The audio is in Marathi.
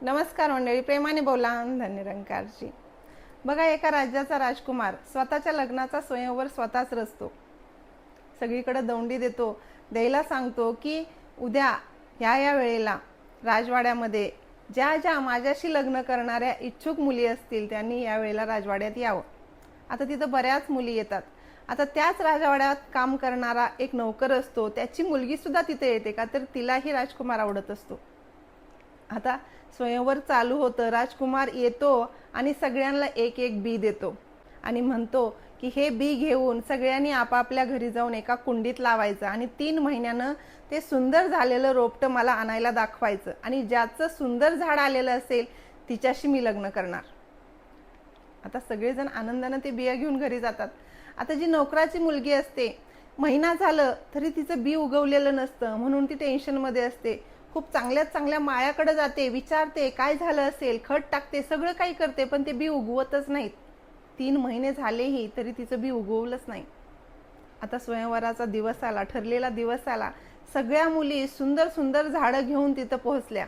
नमस्कार मंडळी, प्रेमाने बोला, धन्यरंकारजी. बघा, एका राज्याचा राजकुमार स्वतःच्या लग्नाचा स्वयंवर स्वतःच रचतो. सगळीकडे दौंडी देतो, द्यायला सांगतो की उद्या या वेळेला राजवाड्यामध्ये ज्या ज्या माझ्याशी लग्न करणाऱ्या इच्छुक मुली असतील त्यांनी या वेळेला राजवाड्यात यावं. आता तिथं बऱ्याच मुली येतात. आता त्याच राजवाड्यात काम करणारा एक नौकर असतो, त्याची मुलगी सुद्धा तिथे येते का तर तिलाही राजकुमार आवडत असतो. आता स्वयंवर चालू होतं. राजकुमार येतो आणि सगळ्यांना एक एक बी देतो आणि म्हणतो की हे बी घेऊन सगळ्यांनी आपापल्या घरी जाऊन एका कुंडीत लावायचं आणि 3 महिन्यानं ते सुंदर झालेलं रोपटं मला आणायला दाखवायचं आणि ज्याचं सुंदर झाड आलेलं असेल तिच्याशी मी लग्न करणार. आता सगळेजण आनंदानं ते बिया घेऊन घरी जातात. आता जी नोकराची मुलगी असते, महिना झालं तरी तिचं बी उगवलेलं नसतं म्हणून ती टेन्शनमध्ये असते. खूप चांगल्या माळ्याकडे जाते, विचारते काय झालं असेल, खत टाकते, सगळं काही करते, पण ते बी उगवतच नाहीत. 3 महिने झालेही तरी तिचं बी उगवलंच नाही. आता स्वयंवराचा दिवस आला, ठरलेला दिवस आला. सगळ्या मुली सुंदर सुंदर झाडं घेऊन तिथं पोहोचल्या.